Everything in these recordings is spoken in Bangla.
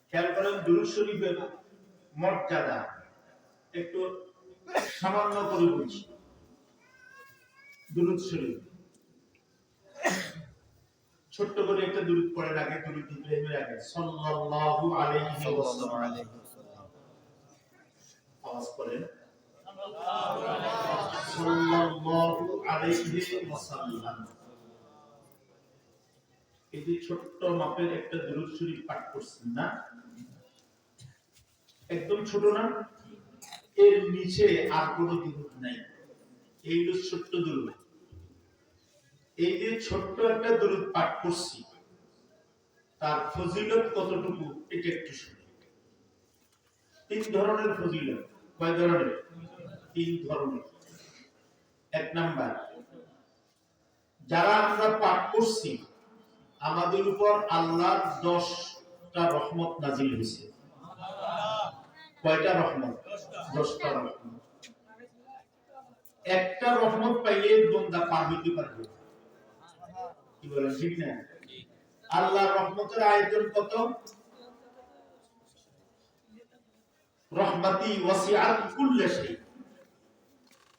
খেয়াল করেন দুরূদ শরীফের মর্যাদা একটু সামান্য করে বলছি। দুরূদ শরীফ ছোট্ট করে একটা দুরূদ পড়ে রাখে, দুরূদ ইব্রাহিমের আগে সাল্লাল্লাহু আলাইহি ওয়াসাল্লাম। আওয়াজ করেন সাল্লাল্লাহু আলাইহি ওয়াসাল্লাম। এই যে ছোট্ট মাপের একটা দুরূদ শরীফ পাঠ করছেন না, একদম ছোট না, এর নিচে আর কোনো দুরূদ নাই। এই হলো ছোট্ট দুরূদ। এই যে ছোট্ট একটা দুরূদ পাঠ করছি, তার ফজিলত কতটুকু এটা একটু শুনি। 3 ধরনের ফজিলত। কয় ধরনের? 3 ধরনের। 1 নাম্বার, যারা আমরা পাঠ করছি আমাদের উপর আল্লাহর 10টা রহমত নাজিল হয়েছে। কয়টা রহমত? 10টা রহমত। একটা রহমত পাইলে বান্দা পার হইতে পারবে। কি বলেন ঠিক না? আল্লাহর রহমতের আয়তন কত? রহমতি ওয়াসিআত কুল্লি শাই।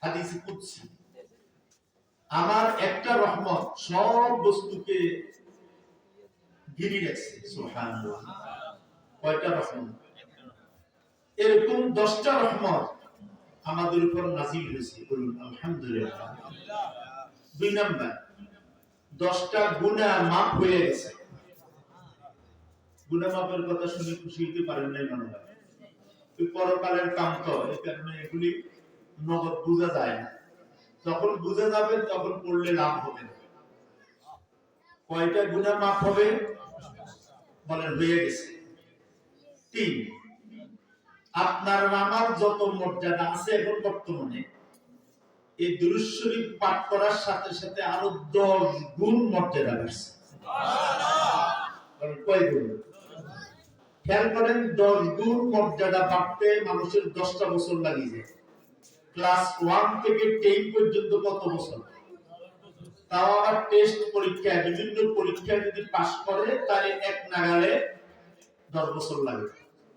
হাদিসে কুদসি, আমার একটা রহমত সব বস্তুকে ঘিরে রাখছে। সুবহানাল্লাহ। কয়টা রহমত? এরকম 10টা রহমত আমাদের উপর নাজিল হয়েছে। বলুন আলহামদুলিল্লাহ। 2 নাম্বার, 10টা গুনাহ মাফ হয়ে গেছে। গুনাহ মাফের কথা শুনে খুশি হতে পারেন নাই মনে হয়? পরকালের কাম তো, এই কারণে এগুলি নগদ বোঝা যায় না। যখন বুঝে যাবে তখন পড়লে লাভ হবে না। কয়টা গুনাহ মাফ হবে? বলেন হয়ে গেছে। 3, আপনার আমার যত মর্যাদা আছে এখন বর্তমানে, এই দুরূদ শরীফ পাঠ করার সাথে সাথে আরো 10 গুণ মর্যাদা বাড়ছে। সুবহানাল্লাহ। কয় গুণ? খেয়াল করেন, 10 গুণ মর্যাদা বাড়তে মানুষের 10টা বছর লাগে যায়। ক্লাস 1 থেকে 10 পর্যন্ত কত বছর? তাও আবার টেস্ট পরীক্ষা, বিভিন্ন পরীক্ষায় যদি পাস করে তাহলে এক নাগালে 10 বছর লাগে।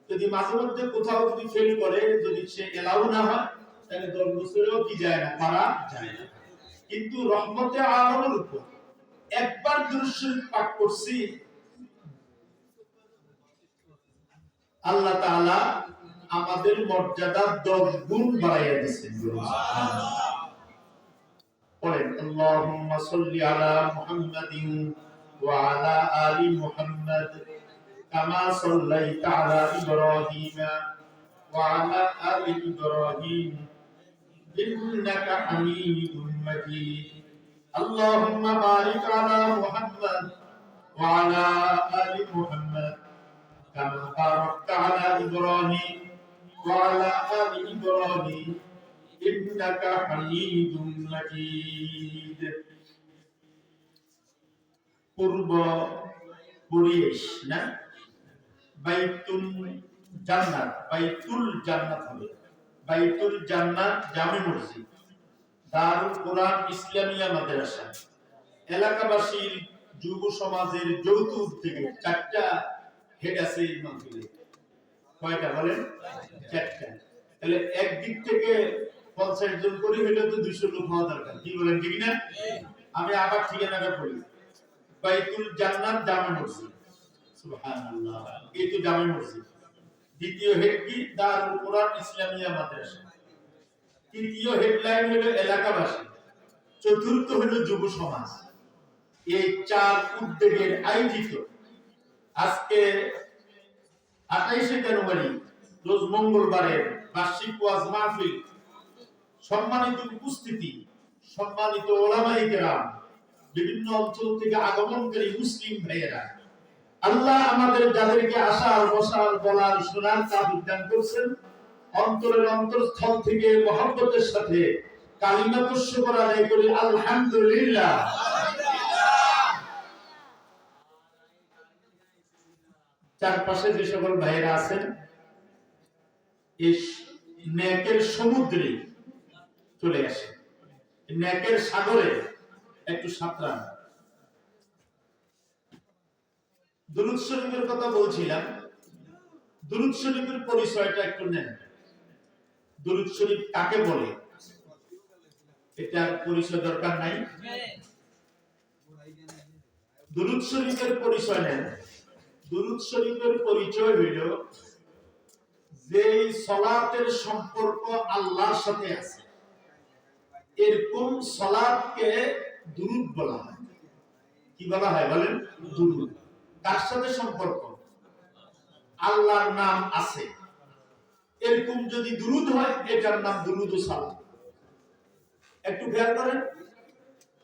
যদি মাঝে মধ্যে কোথাও যদি ফেল করে, যদি সে এলাও না হয়, তাহলে 10 বছরেও কি যায় না, পারা যায় না। কিন্তু রহমতে আলমের উপর একবার দুরূদ শরীফ পাঠ করছি, আল্লাহ তাআলা আমাদের মর্যাদা 10 গুণ বাড়াইয়া দিয়েছেন। পড়েন আল্লাহুম্মা সাল্লি আলা মুহাম্মাদিন ওয়া আলা আলি মুহাম্মাদ কামা সাল্লাইতা আলা ইব্রাহিম ওয়া আলা আলি ইব্রাহিম ইন্নাকা হামিদুম মাজিদ। আল্লাহুম্মা বারিক আলা মুহাম্মাদ ওয়া আলা আলি মুহাম্মাদ কামা বারাকতা আলা ইব্রাহিম ওয়া আলা আলি ইব্রাহিম ইন্নাকা হামিদুম মাজিদ। পূর্ব পরিবেশ না, বাইতুল জান্নাত, বাইতুল জান্নাত হবে। বাইতুল জান্নাত জামে মসজিদ, দারুল কোরআন ইসলামিয়া মাদ্রাসা। এলাকাবাসীর যুব সমাজের যৌথ উদ্যোগে 4টা হেড আছে এই মাহফিলে। কয়টা বলেন? 4টা। তাহলে একদিক থেকে 50 জন করে হইলে তো 200 লোক হওয়া দরকার। কি বলেন ঠিক না? আমি আবার ঠিকানাটা বলি। বাইতুল জান্নাত জামে মসজিদ। সুবহানাল্লাহ। এই তো জামে মসজিদ। দ্বিতীয় হেড কি? দারুল কোরআন ইসলামিয়া মাদ্রাসা। তৃতীয় হেডলাইন হলো এলাকাবাসী। চতুর্থ হলো যুব সমাজ। এই 4 উদ্যোগের আয়োজিত আজকে 28শে জানুয়ারি রোজ মঙ্গলবারের বার্ষিক ওয়াজ মাহফিল, সম্মানিত উপস্থিতি, সম্মানিত উলামায়ে কেরাম, বিভিন্ন অঞ্চল থেকে আগমনকারী মুসলিম ভাইয়েরা, আল্লাহ আমাদের যাদেরকে আসার, বসার, বলার, শোনার তৌফিক দান করেছেন, অন্তরের অন্তরস্থল থেকে মহব্বতের সাথে কালিমাতুশ শুকর আদায় করি আলহামদুলিল্লাহ। চারপাশে যে সকল ভাইয়েরা আছেন, এই নেকের সমুদ্রে চলে আসে, নেকের সাগরে একটু সাঁতরান। দুরূদ শরীফের কথা বলছিলাম। দুরূদ শরীফের পরিচয়টা একটু নেন। দুরূদ শরীফ কাকে বলে এটার পরিচয় দরকার নাই। দুরূদ শরীফের পরিচয় নেন। দুরূদ শরীফের পরিচয় হইল যে সালাতের সম্পর্ক আল্লাহর সাথে আছে এরকম সালাতকে দুরূদ বলা হয়। কি বলা হয় বলেন? দুরূদ। কার সাথে সম্পর্ক? আল্লাহর নাম আছে এরকম যদি দুরূদ হয় এটার নাম দুরূদ ও সালাত। একটু খেয়াল করেন,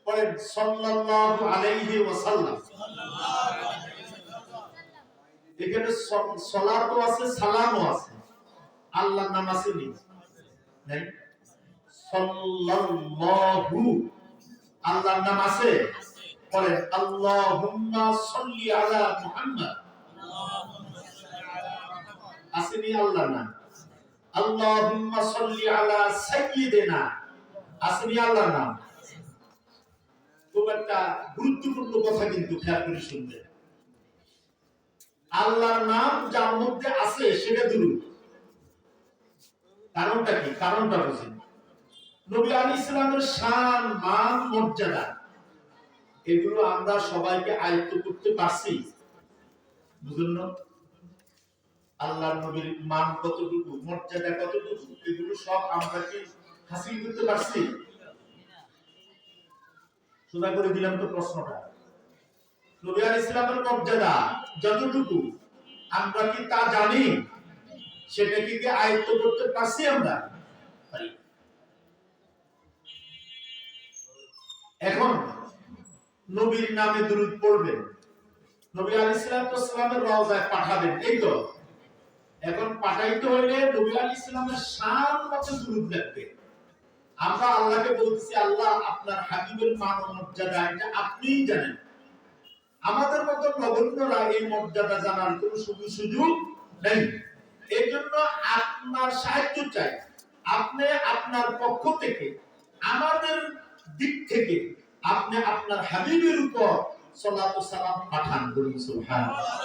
পড়েন সাল্লাল্লাহু আলাইহি ওয়াসাল্লাম। এখানে সালাতও আছে সালামও আছে, আল্লাহর নাম আছে নাই? সাল্লাল্লাহু আল্লাহর নাম আছে। পড়েন আল্লাহুম্মা সাল্লি আলা মুহাম্মাদ। আসেনি আল্লাহর নাম? আল্লাহুম্মা সাল্লি আলা সাইয়্যিদিনা। আসেনি আল্লাহর নাম? খুব একটা গুরুত্বপূর্ণ কথা কিন্তু খেয়াল করে শুনবেন। আল্লাহর নাম যার মধ্যে আছে সেটা দুরূদ। কারণটা কি? কারণটা বুঝেন। নবী আলাইহিস সালামের শান, মান, মর্যাদা এগুলো আমরা সবাইকে আয়ত্ত করতে পারছি? বুঝুন না? আল্লাহর নবীর মান কতটুকু, মর্যাদা কতটুকু, এগুলো সব আমরা কি হাসিল করতে পারছি? সোজা করে দিলাম তো প্রশ্নটা। নবী আলাইহিস সালামের মর্যাদা যতটুকু আমরা কি তা জানি? সেটা কি আয়ত্ত করতে পারছি আমরা? এখন নবীর নামে দুরূদ পড়বেন, নবী আলাইহিস সালামের রওজায় পাঠাবেন, এই তো। এখন পাঠাইতে হইলে নবী আলাইহিস সালামের শান মতো দুরূদ লাগবে। আমরা আল্লাহকে বলতেছি আল্লাহ আপনার হাবিবের মান ও মর্যাদা এটা আপনিই জানেন, আমাদের মতো নগণ্যরা এই মর্যাদা জানার কোনো সুযোগ নেই। এই জন্য আপনার সাহায্য চাই। আপনি আপনার পক্ষ থেকে আমাদের দিক থেকে আপনি আপনার হাবিবের উপর সালাত ও সালাম পাঠান। বলুন সুবহানাল্লাহ।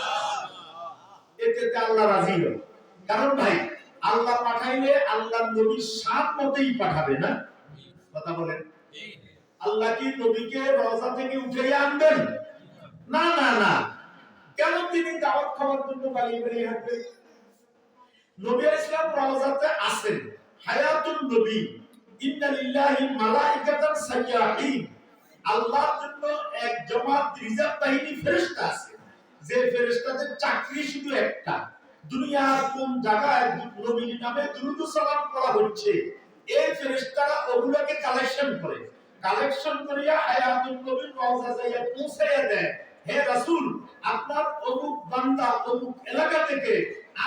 এতে আল্লাহ রাজি হয়। কারণ ভাই আল্লাহ পাঠাইলে আল্লাহর নবীর শান মতেই পাঠাবে না? কথা বলেন। আল্লাহ কি নবীকে রওজা থেকে উঠিয়ে আনবেন? না না না। কেন তিনি দাওয়াত খাওয়ার জন্য বাড়ি বাড়ি হাঁটবেন? নবী আলাইহিস সালাম রওজাতে আছেন, হায়াতুন নবী। ইন্না লিল্লাহি মালাইকাতান সাইয়াহিন। আল্লাহর জন্য এক জামাত রিজার্ভ বাহিনী ফেরেশতা আছে, যে ফেরেশতাদের চাকরি শুধু একটা, দুনিয়ার কোন জায়গায় নবীর নামে দুরূদ ও সালাম পড়া হচ্ছে এই ফেরেশতারা ওগুলোকে কালেকশন করে, কালেকশন করিয়া হায়াতুন নবীর রওজা যাইয়া পৌঁছাইয়া দেয়। হে রাসূল, আপনার অমুক বান্দা অমুক এলাকা থেকে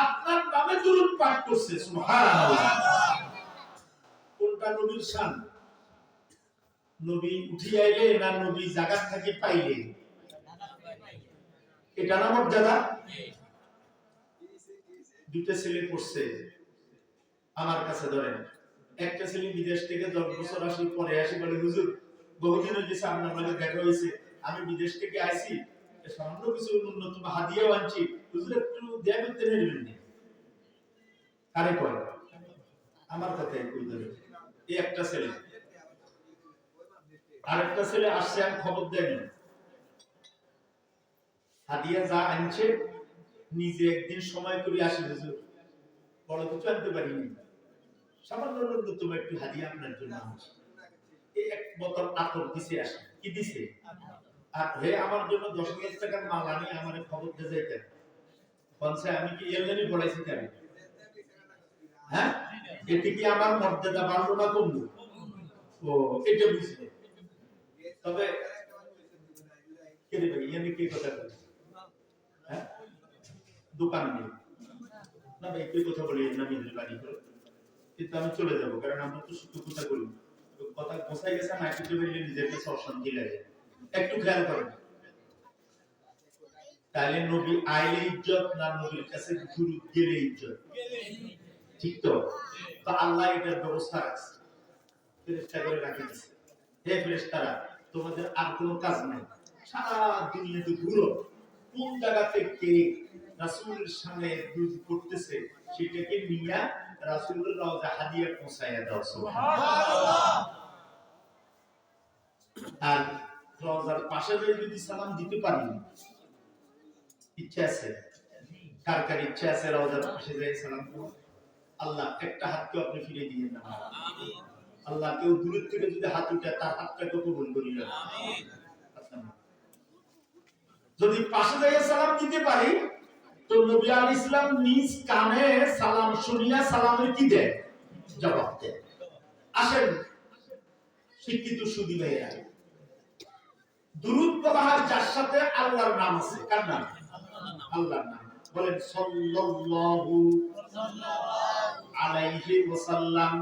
আপনার নামে দুরূদ পাঠ করছে। সুবহানাল্লাহ। কোনটা নবীর শান? নবী উঠি আইলে না নবী জায়গা থেকে পাইলে? এটা না মর্যাদা? দুটো ছেলে পড়ছে আমার কাছে, ধরেন একটা ছেলে বিদেশ থেকে 10 বছর আসি, পরে আসি বলে হুজুর বহুদিন হয়ে গেছে আপনার লগে দেখা হয়েছে, আমি বিদেশ থেকে আইছি, সামান্য কিছু ন্যূনতম হাদিয়াও আনছি, হুজুর একটু দেয়া করতে নেবেন না? আরে কয় আমার কথাই কই ধরে। এই একটা ছেলে। আরেকটা ছেলে আসছে, আমি খবর দেয়নি, হাদিয়া যা আনছে নিজে একদিন সময় করে আসি, হুজুর বড় কিছু আনতে পারিনি, সামান্য ন্যূনতম একটু হাদিয়া আপনার জন্য আনছি। এই এক বোতল আতর দিছে, আসে কি দিছে? আর হে আমার জন্য 10,000 টাকার মাল আনি আমার খবর দিয়ে যাইতেন। বলছে আমি কি এমনি বলাইছি কেন? হ্যাঁ, এতে কি আমার মর্যাদা বাড়লো না কমলো? ও এটা বুঝলে। তবে কে রে ভাই এনে কি কথা বলে? হ্যাঁ, দোকান নেই না ভাই, কি কথা বলি না নিজের বাড়ি করে, কিন্তু আমি চলে যাব, কারণ আমরা তো সত্য কথা বলি, কথা গোছাই গেছে না, একটু বললে নিজের কাছে অশান্তি লাগে। একটু খেয়াল করেন, তাহলে নবী আইলে ইজ্জত না নবীর কাছে দুরূদ গেলে ইজ্জত? ঠিক তো? তো আল্লাহ এটার ব্যবস্থা রাখছে, ফেরেশতা করে রাখিয়েছে। হে ফেরেশতারা, তোমাদের আর কোনো কাজ নাই, সারা দুনিয়াতে ঘুরো, কোন জায়গা থেকে রাসূলের সামনে দুধ করতেছে, সেটাকে নিয়ে রাসূলের রওজা হাদিয়া পৌঁছায়া দাও। সুবহানাল্লাহ। আর রওজার পাশে যদি সালাম দিতে পারি, ইচ্ছা আছে? কার কার ইচ্ছা আছে রওজার পাশে যাই সালাম করব? আল্লাহ একটা হাতকে আপনি ফিরে দিয়ে না। আমিন। আল্লাহ কেউ দূর থেকে যদি হাত উঠে তার হাতটাকে কবুল করিল। আমিন। যদি পাশে যাইয়া সালাম দিতে পারি, তো নবী আলাইহিস সালাম নিজ কানে সালাম শুনিয়া সালামের কি দেয়? জবাব দেয়। আসেন শিক্ষিত সুদী ভাইরা, দুরূদ পড়া হয় যার সাথে আল্লাহর নাম আছে। কার নাম? আল্লাহর নাম। বলেন সাল্লাল্লাহু আলাইহি ওয়াসাল্লাম।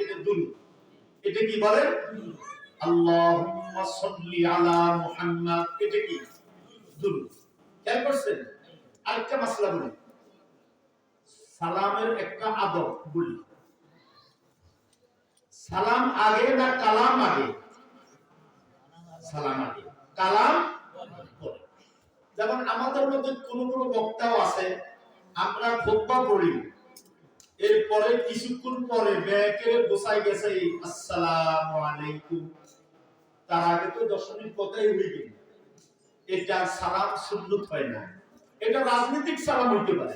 এটা দুরূদ। এটা কি বলেন? আল্লাহুম্মা সাল্লি আলা মুহাম্মাদ। এটা কি? দুরূদ। খেয়াল করছেন? আরেকটা মাসলা বলি, সালামের একটা আদব বলি। সালাম আগে না কালাম আগে? সালাম আগে, কালাম পরে। যেমন আমাদের মধ্যে কোন কোন বক্তাও আছে, আমরা খুতবা পড়ি, এরপরে কিছুক্ষণ পরে ব্যাকে বসাই গেছে আসসালামু আলাইকুম, তার আগে তো 10 মিনিট কথাই হয়ে গেল। এটা সালাম সুন্নত হয় না। এটা রাজনৈতিক সালাম হইতে পারে,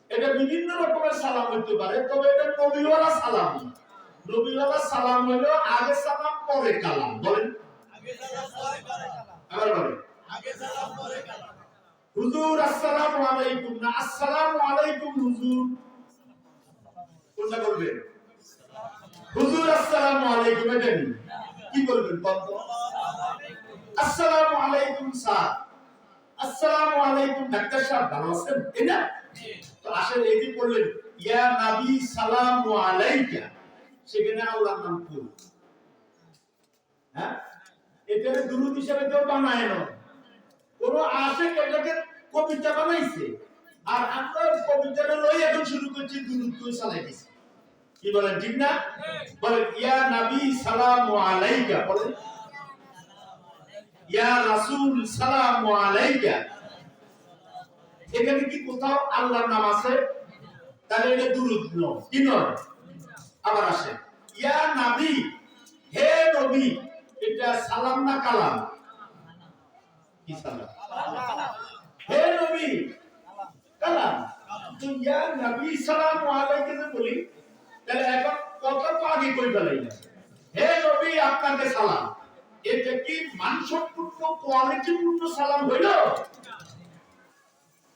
এটা বিভিন্ন রকমের সালাম হইতে পারে, তবে এটা নবীওয়ালা সালাম না। নবীওয়ালা সালাম হলো আগে সালাম পরে কালাম। বলেন আগে সালাম পরে কালাম। আবার বলেন আগে সালাম পরে কালাম। হুজুর আসসালামু আলাইকুম না আসসালামু আলাইকুম হুজুর, কোনটা বলবেন? হুজুর আসসালামু আলাইকুম এটা কি বলবেন? আসসালামু আলাইকুম স্যার, আসসালামু আলাইকুম ডাক্তার সাহেব, ভালো আছেন? এটা তো আসলে এই যে বললেন ইয়া নবী সালামু আলাইকা, সেখানে আল্লাহর নাম পড়ুন। হ্যাঁ, এটা দুরূদ হিসেবে কেউ বানায় না, কোন আশিক এটাকে কবিতা বানাইছে, আর আমরা কবিতাটা লই এখন শুরু করছি দুরূদ কই চালাই দিছি। কি বলেন ঠিক না? বলেন ইয়া নবী সালামু আলাইকা, বলেন ইয়া রাসূল সালামু আলাইকা। এখানে কি কোথাও আল্লাহর নাম আছে? তাহলে এটা দুরূদ নয়। কি নয়? আবার আসে ইয়া নবী, হে নবী, এটা সালাম না কালাম? কি সালাম? হে নবী কালাম। তো ইয়া নবী সালামু আলাইকা যে বলি, তাহলে এখন কথা তো আগে কই ফেলাই না, হে নবী আপনাকে সালাম। এটা কি মানসম্পূর্ণ কোয়ালিটিপূর্ণ সালাম হইল?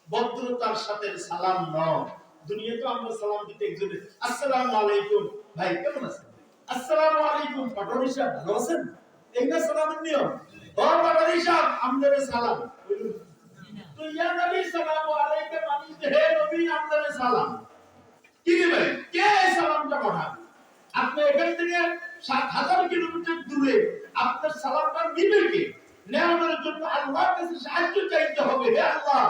ভদ্রতার সাথে সালাম নয়। দুনিয়াতে আমরা সালাম দিতে একজনের আসসালামু আলাইকুম ভাই কেমন আছেন, আসসালামু আলাইকুম পাটরি সাহেব ভালো আছেন, এই না সালামের নিয়ম? ও পাটরি সাহেব আমাদের সালাম। তো ইয়া নবী সালামু আলাইকুম মানে হে নবী আপনাদের সালাম। কি রে ভাই, কে সালামটা পাঠাবে? আপনি এখান থেকে ৭,০০০ কিলোমিটার দূরে আপনার সালামটা নিবে কে? নেওয়ার জন্য আল্লাহর কাছে সাহায্য চাইতে হবে। হে আল্লাহ,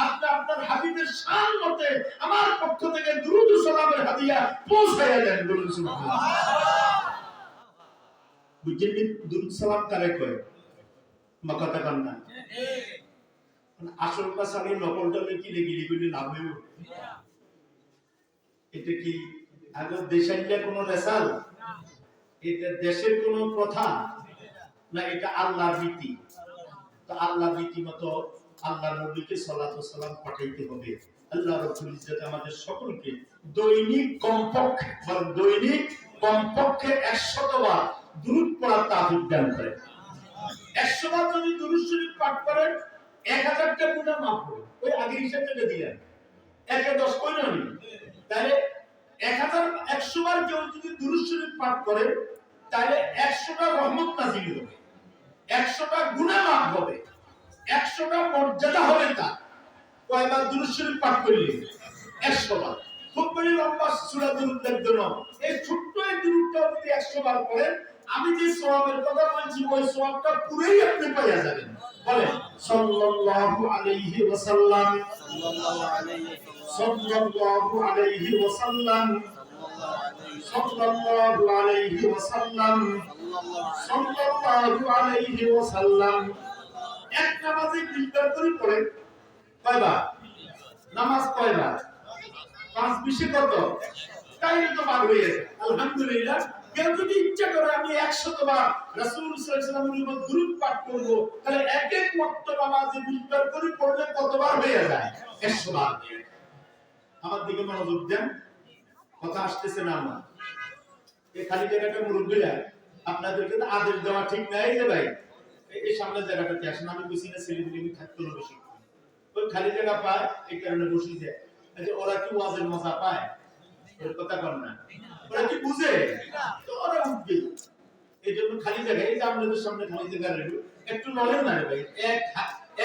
আপনি আপনার হাবিবের শান মতে আমার পক্ষ থেকে দুরূদ ও সালামের হাদিয়া পৌঁছায়া দেন। বলুন সুবহানাল্লাহ। বুঝলেন দুরূদ সালাম কারে কয়? মাকাতা কান্না আসলটা সালে নকলটা কি লেগিলি কইলে লাভ হইব? এটা কি আগে দেশাইয়া কোন রেসাল? এটা দেশের কোন প্রথা না? এটা আল্লাহর রীতি। তো আল্লাহর রীতি মতো আল্লাহর নবীকে সালাতু সালাম পাঠাইতে হবে। আল্লাহ রাব্বুল ইজ্জত আমাদের সকলকে দৈনিক কমপক্ষে 100 বার দুরূদ পড়ার তাওফীক দান করেন। 100 বার যদি দুরূদ শরীফ পাঠ করেন 1000টা গুনাহ মাফ হবে। ওই আগের হিসাবটা দিলেন 1 এ 10 কই নয়, তাহলে 100 বার কেউ যদি দুরূদ শরীফ পাঠ করে তাহলে 100টা রহমত নাযিল হবে, 100টা গুনাহ মাফ হবে, 100টা মর্যাদা হবে। তার কয়বার দুরূদ শরীফ পাঠ করলে? 100 বার। খুব বড় লম্বা সূরা দুরূদের জন্য এই ছোট্ট এই দুরূদটা যদি 100 বার পড়েন, আমি যে সওয়াবের কথা বলছি ওই সওয়াবটা পুরোই আপনি পেয়ে যাবেন। বলেন সাল্লাল্লাহু আলাইহি ওয়াসাল্লাম, সাল্লাল্লাহু আলাইহি ওয়াসাল্লাম, সাল্লাল্লাহু আলাইহি ওয়াসাল্লাম, সাল্লাল্লাহু আলাইহি ওয়াসাল্লাম। এক নামাজে 20 বার করে পড়েন, কয়বার? নামাজ কয়বার? 5 বিশে কত? তাইলে তো বার হয়ে যায়। আলহামদুলিল্লাহ। কেউ যদি ইচ্ছা করে আমি 100 বার রাসূল সাল্লাল্লাহু আলাইহি ওয়াসাল্লামের উপর দুরূদ পাঠ করব, তাহলে এক এক ওয়াক্ত নামাজে বিস্তার করে পড়লে কতবার হয়ে যায়? 100 বার। আমার দিকে মনোযোগ দেন, কথা আসতেছে না আমার। এই খালি জায়গাটা মুরব্বিরা আপনাদেরকে তো আদেশ দেওয়া ঠিক নাই যে ভাই এই সামনের জায়গাটাতে আসেন, আমি বুঝি না ছেলেগুলি থাকতো না বেশি, ওই খালি জায়গা পায় এই কারণে বসে যায়। ওরা কি ওয়াজের মজা পায়? ওর কথা কর না, ওরা কি বুঝে? তো ওরা উঠবে এই জন্য খালি জায়গায়, এই যে আপনাদের সামনে খালি জায়গা রেডি, একটু লড়েন না রে ভাই,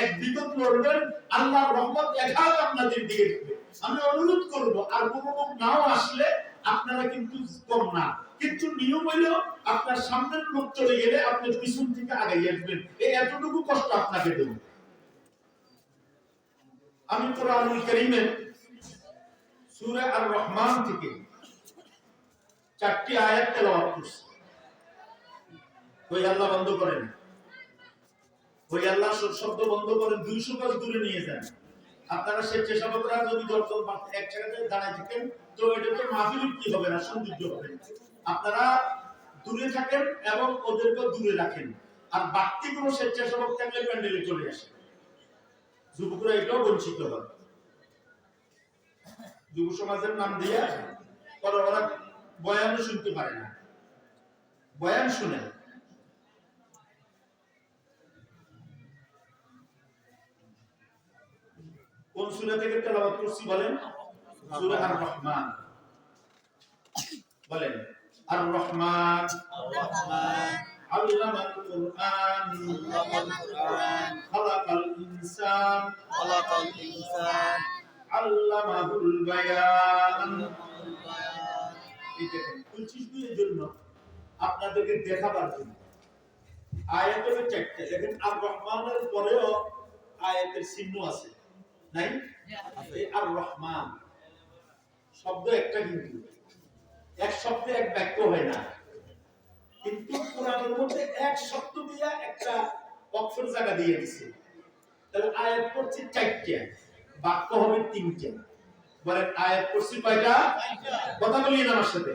এক বিগত লড়বেন, আল্লাহর রহমত এক হাত আপনাদের দিকে দিবে। আমি অনুরোধ করব, আর কোনো লোক নাও আসলে আপনারা কিন্তু কম না, কিন্তু নিয়ম হইলো আপনার সামনের লোক চলে গেলে আপনি পিছন থেকে আগাইয়ে আসবেন, এই এতটুকু কষ্ট আপনাকে দেব। আমি কোরআনুল কারীমের সূরা আর রহমান থেকে 4টি আয়াত তেলাওয়াত করছি। ওই আল্লাহ বন্ধ করেন, ওই আল্লাহ শব্দ বন্ধ করেন, 200 গজ দূরে নিয়ে যান। আপনারা স্বেচ্ছাসেবকরা যদি দরকার এক জায়গায় দাঁড়ায় থাকেন, তো এটা তো মাহফিল কি হবে না, সৌন্দর্য হবে। আপনারা দূরে থাকেন এবং ওদেরকে দূরে রাখেন, আর বাড়তি কোনো স্বেচ্ছাসেবক থাকলে প্যান্ডেলে চলে আসে। যুবকরা এটাও বঞ্চিত হয়, যুব সমাজের নাম দিয়ে ওরা বয়ানও শুনতে পারে না, বয়ান শুনে। কোন সূরা থেকে তেলাওয়াত করছি বলেন? সূরা আর রহমান। বলেন আর রহমান আল্লামাল কুরআন খালাকাল ইনসান আল্লামাহুল বায়ান। এই দেখেন 25 এর জন্য আপনাদেরকে দেখাবার জন্য আয়াতের 4টা দেখেন, আর রহমানের পরেও আয়াতের চিহ্ন আছে নাই? এই আর রহমান শব্দ একটা, কিন্তু এক শব্দে এক বাক্য হয় না, কিন্তু কোরআনের মধ্যে এক শব্দ দিয়ে একটা অক্ষর জায়গা দিয়ে দিয়েছে। তাহলে আয়াত পড়ছে 4টা, বাক্য হবে 3টা। বলেন আয়াত পড়ছি কয়টা? কথা বলিয়ে না আমার সাথে।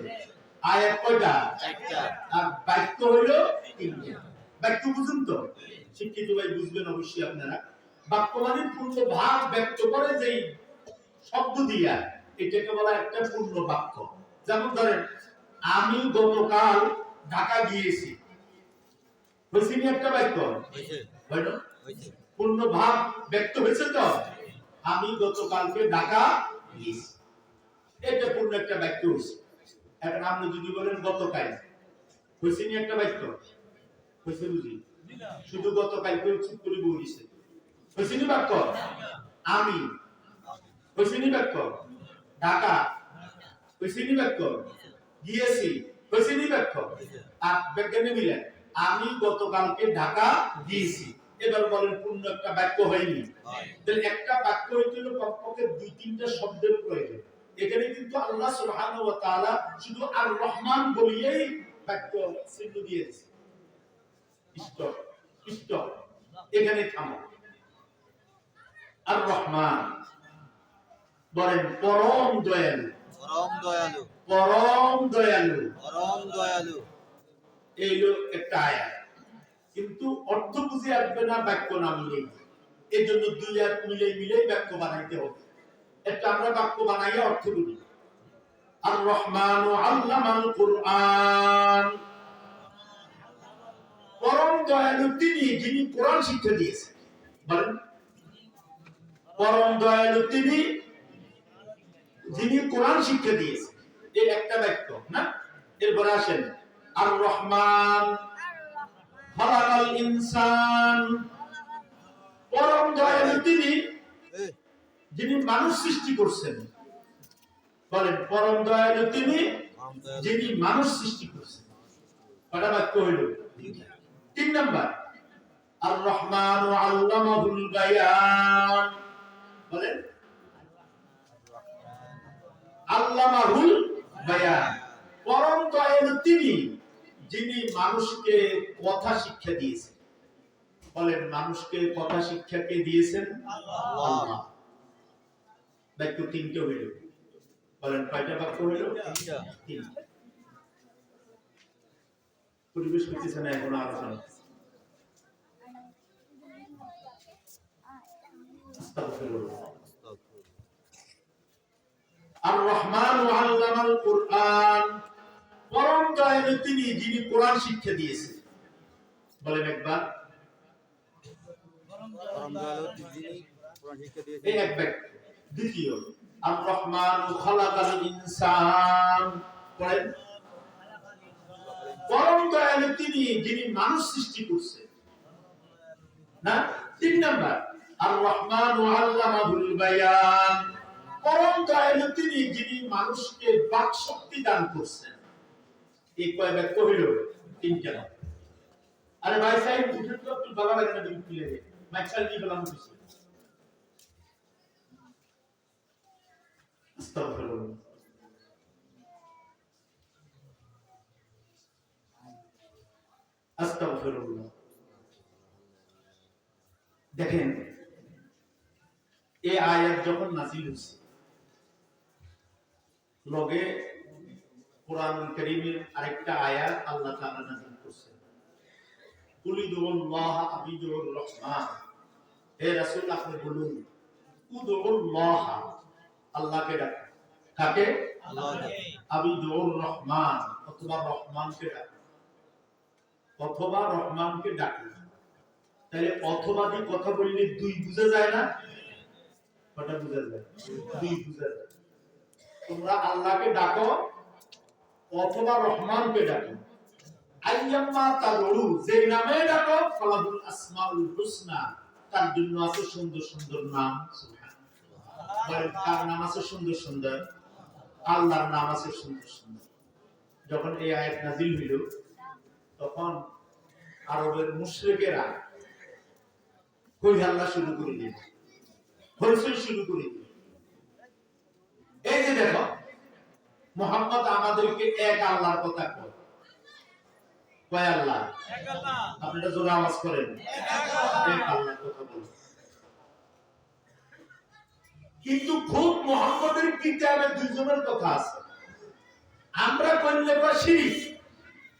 আয়াত কয়টা? 4টা। আর বাক্য হলো 3টা। বাক্য বুঝুন তো? শিক্ষিত ভাই বুঝবেন অবশ্যই আপনারা। বাক্য মানে পূর্ণ ভাব ব্যক্ত করে যেই শব্দ দিয়া, এটাকে বলা একটা পূর্ণ বাক্য। যেমন ধরেন আমি গতকাল ঢাকা গিয়েছি, হয়েছে নি একটা বাক্য? হয়েছে। পূর্ণ ভাব ব্যক্ত হয়েছে তো? আমি গতকালকে ঢাকা গিয়েছি, এটা পূর্ণ একটা বাক্য হয়েছে। এখন আপনি যদি বলেন গতকাল, হয়েছে নি একটা বাক্য? হয়েছে বুঝি? শুধু গতকালকে চুপ করে বলিছে, হয়েছে নি বাক্য? আমি, হয়েছে নি বাক্য? ঢাকা, হয়েছে নি বাক্য? গিয়েছি, হয়েছে নি বাক্য? আর বিজ্ঞানে মিলেন আমি গতকালকে ঢাকা গিয়েছি, এবার বলেন পূর্ণ একটা বাক্য হয়নি? তাহলে একটা বাক্য হইতে হলে কমপক্ষে 2-3টা শব্দের প্রয়োজন। এখানে কিন্তু আল্লাহ সুবহানাহু ওয়া তাআলা শুধু আর রহমান বলিয়েই বাক্য চিহ্ন দিয়েছে। স্টপ, স্টপ, এখানে থামো। আর রহমান বলেন পরম দয়ালু, পরম দয়ালু, পরম দয়ালু, পরম দয়ালু। এই হলো একটা আয়াত, কিন্তু অর্থ বুঝে আসবে না বাক্য না মিলেই। এই জন্য 2 আয়াত মিলেই বাক্য বানাইতে হবে। এটা আমরা বাক্য বানাইয়া অর্থ বলি। আর রহমানু আল্লামাল কুরআন, পরম দয়ালু তিনি যিনি কোরআন শিক্ষা দিয়েছেন। বলেন পরম দয়ালু তিনি যিনি কোরআন শিক্ষা দিয়েছেন, এই একটা বাক্য না? এরপর আসেন আর রহমান খালাকাল ইনসান, পরম দয়ালু তিনি যিনি মানুষ সৃষ্টি করছেন। বলেন পরম দয়ালু তিনি যিনি মানুষ সৃষ্টি করছেন। কয়টা বাক্য হইল? 3 নাম্বার আর রহমান আল্লামাহুল বায়ান। বলেন আল্লামাহুল বায়ান, পরম দয়ালু তিনি যিনি মানুষকে কথা শিক্ষা দিয়েছেন। বলেন মানুষকে কথা শিক্ষা কে দিয়েছেন? আল্লাহ। বাক্য তিনটে হইল। বলেন কয়টা বাক্য হইল? তিনটা। পরিবেশ করতেছে না এখন আলোচনা। আর রহমান আল্লামাল কুরআন, পরম দয়ালু তিনি যিনি কোরআন শিক্ষা দিয়েছেন। বলেন একবার পরম দয়ালু যিনি কোরআন শিক্ষা দিয়েছেন। এই এক বাক্য। দ্বিতীয় আর রহমান খালাকাল ইনসান, পড়েন পরম দয়ালু তিনি যিনি মানুষ সৃষ্টি করছেন না। তিন নাম্বার আর রহমান আল্লামাহুল বায়ান, পরম দয়ালু তিনি যিনি মানুষকে বাক শক্তি দান করছেন। এই কয় বাক্য হইল? তিনটা। আরে ভাই সাহেব উঠে তো একটু ভালো লাগে না দিন খুলে দে মাইক চাল দিয়ে গেলাম কিছু। আস্তাগফিরুল্লাহ। আস্তাগফিরুল্লাহ। দেখেন এই আয়াত যখন নাযিল হইছে লগে কোরআনুল কারীমের আরেকটা আয়াত আল্লাহ তাআলা নাযিল করছেন, কুলিদুল্লাহ আবিদুর রহমান। হে রাসূল আপনি বলুন উদুল্লাহ, আল্লাহকে ডাকুন। কাকে? আল্লাহকে। আবিদুর রহমান, অথবা রহমানকে ডাকুন, অথবা রহমানকে ডাকুন। তাহলে অথবা দিয়ে কথা বললে দুই বুঝা যায় না? কটা বুঝা যায়? দুই বুঝা যায়। তোমরা আল্লাহকে ডাকো অথবা রহমানকে ডাকো। আইয়াম্মা তাদউ, যে নামে ডাকো ফালাহুল আসমাউল হুসনা, তার জন্য আছে সুন্দর সুন্দর নাম। সুবহানাল্লাহ। বলেন কার নাম আছে সুন্দর সুন্দর? আল্লাহর নাম আছে সুন্দর সুন্দর। যখন এই আয়াত নাযিল হইল তখন আরবের মুশরিকেরা কই হাল্লা শুরু করে দিল, হইচই শুরু করে দিল। এই যে দেখো মুহাম্মদ আমাদেরকে এক আল্লাহর কথা কয়। কয় আল্লাহ? এক আল্লাহ। আপনারা জোরে আওয়াজ করেন এক আল্লাহ। এক আল্লাহর কথা বলেন। কিন্তু খুব মুহাম্মদের কিতাবে দুইজনের কথা আছে। আমরা কইলে কয় শিরিক,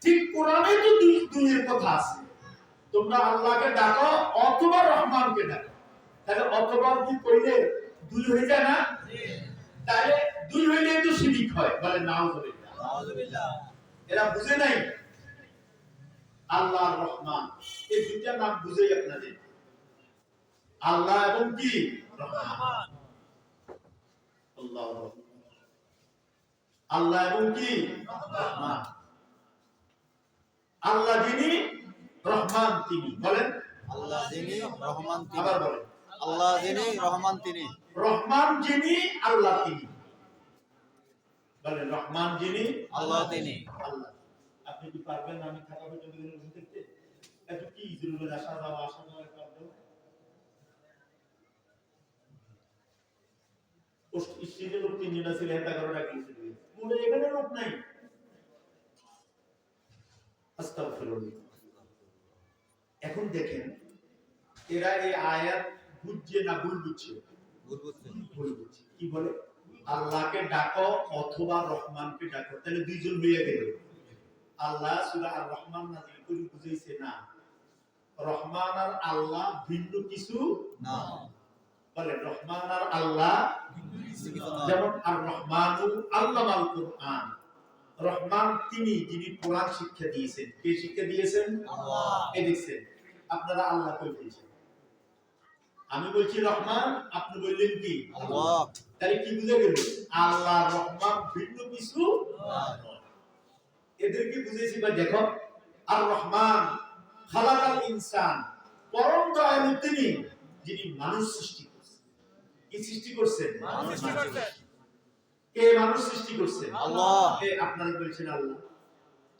ঠিক কোরআনে তো দুইয়ের কথা আছে। তোমরা আল্লাহকে ডাকো অথবা রহমানকে ডাকো। তাহলে অথবা কি কইলে দুই হয়ে যায় না? তাহলে দুই হইলে তো শিরিক হয়। বলে নাউজুবিল্লাহ। নাউজুবিল্লাহ। এরা বুঝে নাই আল্লাহ রহমান এই দুইটা নাম বুঝেই আপনাদের আল্লাহ এবং কি রহমান। আল্লাহ আল্লাহ এবং কি রহমান। আল্লাহ যিনি রহমান তিনি। বলেন আল্লাহ যিনি রহমান তিনি। আবার বলেন আল্লাহ যিনি রহমান তিনি। রহমান যিনি আল্লাহ তিনি। বলেন রহমান যিনি আল্লাহ তিনি। আল্লাহ। আপনি কি পারবেন আমি থাকা পর্যন্ত বসে থাকতে? এত কি জরুরি আসা যাওয়া পারবেন? স্টেজে লোক তিনজন আছে, হেতা করে ডাকিয়েছিল মনে এখানে লোক নাই। আস্তাগফিরুল্লাহ। এখন দেখেন এরা এই আয়াত বুঝছে না ভুল বুঝছে? ভুল বুঝছে। কি বলে? আল্লাহকে ডাকো অথবা রহমানকে ডাকো। তাহলে দুইজন হয়ে গেল। আল্লাহ সূরা আর রহমান নাযিল করে বুঝাইছে না রহমান আর আল্লাহ ভিন্ন কিছু না। বলে রহমান আর আল্লাহ যেমন আর রহমানু আল্লামাল কুরআন, রহমান তিনি যিনি কোরআন শিক্ষা দিয়েছেন। কে শিক্ষা দিয়েছেন? আল্লাহ। এই দেখছেন আপনারা আল্লাহ কই দিয়েছেন, আমি বলছি রহমান, আপনি বললেন কি আল্লাহ। তাহলে কি বুঝে গেল? আল্লাহ রহমান ভিন্ন কিছু না। এদেরকে বুঝেছি বা দেখো আর রহমান খালাকাল ইনসান, পরম দয়ালু তিনি যিনি মানুষ সৃষ্টি করছেন। কি সৃষ্টি করছেন? মানুষ সৃষ্টি করছেন। কে মানুষ সৃষ্টি করছেন? আল্লাহ। কে? আপনারা বলছেন আল্লাহ।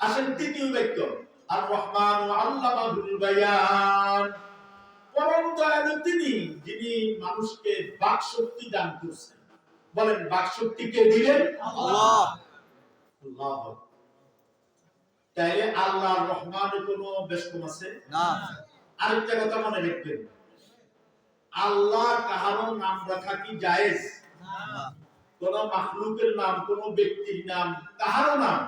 আসেন তৃতীয় বাক্য আর রহমান আল্লামাহুল বায়ান, পরম দয়ালু তিনি যিনি মানুষকে বাক শক্তি দান করছেন। বলেন বাক শক্তি কে দিলেন? আল্লাহ। আল্লাহ। তাইলে আল্লাহ রহমানের কোনো বেশকম আছে না। আরেকটা কথা মনে রাখবেন, আল্লাহ কাহারো নাম রাখা কি জায়েজ? না। না কোন মাখলুকের নাম, কোন ব্যক্তির নাম, কাহারও নাম